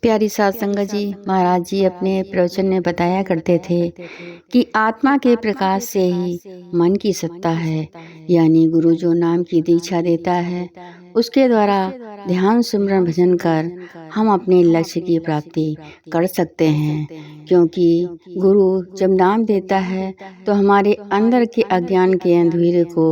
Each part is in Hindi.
प्यारी साध संगत जी, महाराज जी अपने प्रवचन में बताया करते थे कि आत्मा के प्रकाश से ही मन की सत्ता है। यानी गुरु जो नाम की दीक्षा देता है उसके द्वारा ध्यान सिमरन भजन कर हम अपने लक्ष्य की प्राप्ति कर सकते हैं। क्योंकि गुरु जब नाम देता है तो हमारे अंदर के अज्ञान के अंधेरे को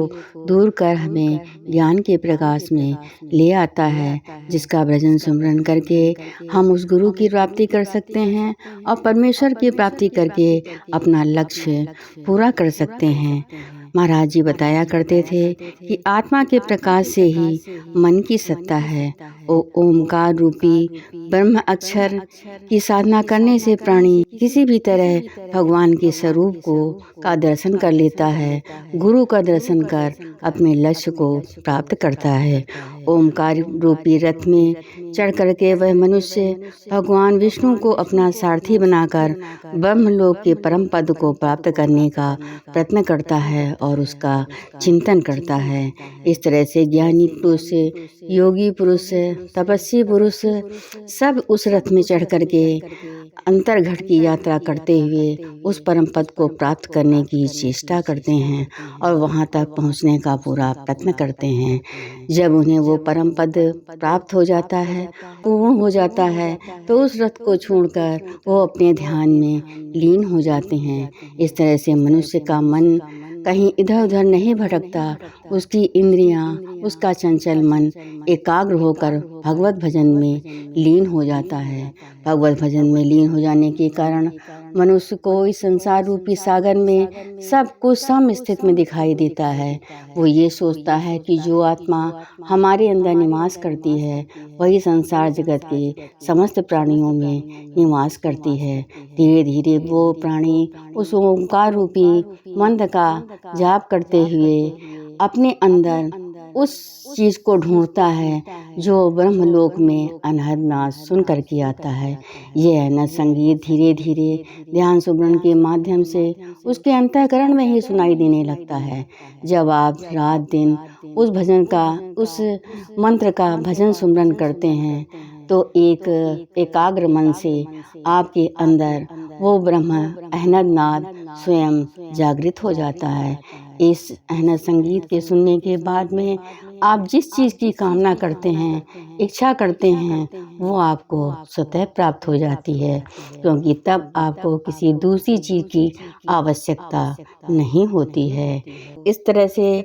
दूर कर हमें ज्ञान के प्रकाश में ले आता है, जिसका भजन सिमरन करके हम उस गुरु की प्राप्ति कर सकते हैं और परमेश्वर की प्राप्ति करके अपना लक्ष्य पूरा कर सकते हैं। महाराज जी बताया करते थे कि आत्मा के प्रकाश से ही मन की सत्ता है। ओमकार रूपी ब्रह्म अक्षर की साधना करने से प्राणी किसी भी तरह भगवान के स्वरूप का दर्शन कर लेता है, गुरु का दर्शन कर अपने लक्ष्य को प्राप्त करता है। ओमकार रूपी रथ में चढ़ करके वह मनुष्य भगवान विष्णु को अपना सारथी बनाकर ब्रह्मलोक के परम पद को प्राप्त करने का प्रयत्न करता है और उसका चिंतन करता है। इस तरह से ज्ञानी पुरुष, योगी पुरुष, तपस्वी पुरुष सब उस रथ में चढ़ करके अंतर्घट की यात्रा करते हुए उस परम पद को प्राप्त करने की चेष्टा करते हैं और वहां तक पहुंचने का पूरा प्रयत्न करते हैं। जब उन्हें वो परम पद प्राप्त हो जाता है, पूर्ण हो जाता है, तो उस रथ को छोड़कर वो अपने ध्यान में लीन हो जाते हैं। इस तरह से मनुष्य का मन कहीं इधर उधर नहीं भटकता, उसकी इंद्रियां, उसका चंचल मन एकाग्र होकर भगवत भजन में लीन हो जाता है। भगवत भजन में लीन हो जाने के कारण मनुष्य को इस संसार रूपी सागर में सब कुछ सम स्थिति में दिखाई देता है। वो ये सोचता है कि जो आत्मा हमारे अंदर निवास करती है वही संसार जगत के समस्त प्राणियों में निवास करती है। धीरे धीरे वो प्राणी उस ओंकार रूपी मंत्र का जाप करते हुए अपने अंदर उस चीज को ढूंढता है जो ब्रह्मलोक में अनहद नाद सुन कर के आता है। यह अनहद संगीत धीरे धीरे ध्यान सुमरन के माध्यम से उसके अंतःकरण में ही सुनाई देने लगता है। जब आप रात दिन उस भजन का, उस मंत्र का भजन सुमरन करते हैं तो एक एकाग्र मन से आपके अंदर वो ब्रह्म अहनद नाद स्वयं जागृत हो जाता है। इस अहनद संगीत के सुनने के बाद में आप जिस चीज़ की कामना करते हैं, इच्छा करते हैं, वो आपको स्वतः प्राप्त हो जाती है, क्योंकि तब आपको किसी दूसरी चीज़ की आवश्यकता नहीं होती है। इस तरह से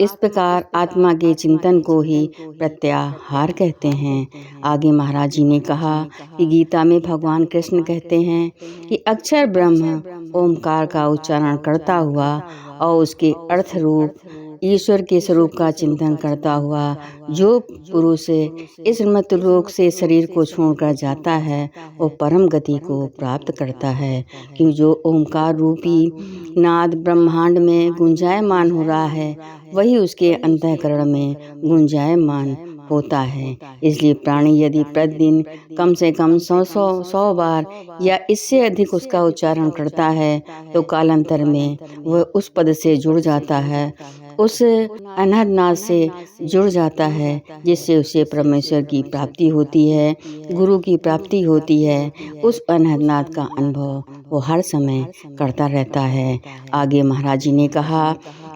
इस प्रकार आत्मा के चिंतन को ही प्रत्याहार कहते हैं। आगे महाराज जी ने कहा कि गीता में भगवान कृष्ण कहते हैं कि अक्षर ब्रह्म ओमकार का उच्चारण करता हुआ और उसके अर्थ रूप ईश्वर के स्वरूप का चिंतन करता हुआ जो पुरुष इस मृत्युलोक से शरीर को छोड़कर जाता है वो परम गति को प्राप्त करता है। कि जो ओमकार रूपी नाद ब्रह्मांड में गुंजायमान हो रहा है वही उसके अंतःकरण में गुंजायमान होता है। इसलिए प्राणी यदि प्रतिदिन कम से कम 100 बार या इससे अधिक उसका उच्चारण करता है तो कालांतर में वह उस पद से जुड़ जाता है, उस अनहद नाद से जुड़ जाता है, जिससे उसे परमेश्वर की प्राप्ति होती है, गुरु की प्राप्ति होती है। उस अनहद नाद का अनुभव वो हर समय करता रहता है। आगे महाराज जी ने कहा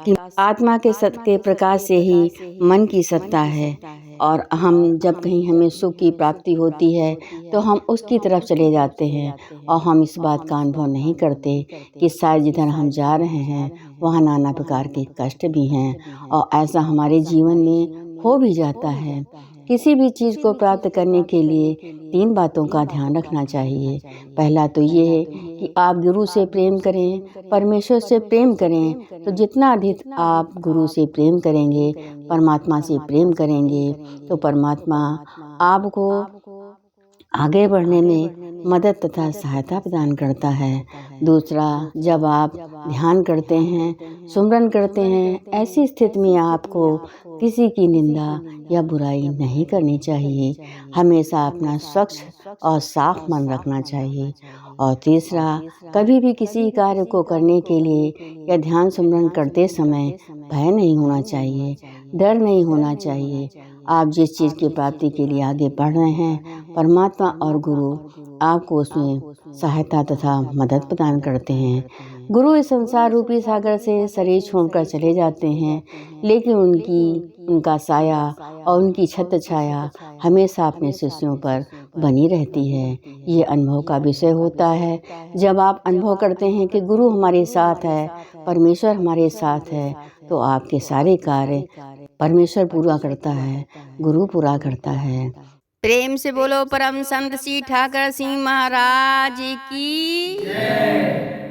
कि आत्मा के प्रकाश से ही मन की सत्ता है और हम जब कहीं हमें सुख की प्राप्ति होती है तो हम उसकी तरफ चले जाते हैं और हम इस बात का अनुभव नहीं करते कि शायद जिधर हम जा रहे हैं वहाँ नाना प्रकार के कष्ट भी हैं और ऐसा हमारे जीवन में हो भी जाता है। किसी भी चीज़ को प्राप्त करने के लिए 3 बातों का ध्यान रखना चाहिए। पहला तो ये है कि आप गुरु से प्रेम करें, परमेश्वर से प्रेम करें। तो जितना अधिक आप गुरु से प्रेम करेंगे, परमात्मा से प्रेम करेंगे तो परमात्मा आपको आगे बढ़ने में मदद तथा सहायता प्रदान करता है। दूसरा, जब आप ध्यान करते हैं, सुमरन करते हैं, ऐसी स्थिति में आपको किसी की निंदा या बुराई नहीं करनी चाहिए। हमेशा अपना स्वच्छ और साफ मन रखना चाहिए। और तीसरा, कभी भी किसी कार्य को करने के लिए या ध्यान सुमरन करते समय भय नहीं होना चाहिए, डर नहीं होना चाहिए। आप जिस चीज़ की प्राप्ति के लिए आगे बढ़ रहे हैं परमात्मा और गुरु आपको उसमें सहायता तथा मदद प्रदान करते हैं। गुरु इस संसार रूपी सागर से शरीर छोड़कर चले जाते हैं, लेकिन उनका साया और उनकी छत्र छाया हमेशा अपने शिष्यों पर बनी रहती है। ये अनुभव का विषय होता है। जब आप अनुभव करते हैं कि गुरु हमारे साथ है, परमेश्वर हमारे साथ है, तो आपके सारे कार्य परमेश्वर पूरा करता है, गुरु पूरा करता है। प्रेम से बोलो परम संत श्री ठाकर सिंह महाराज की जय।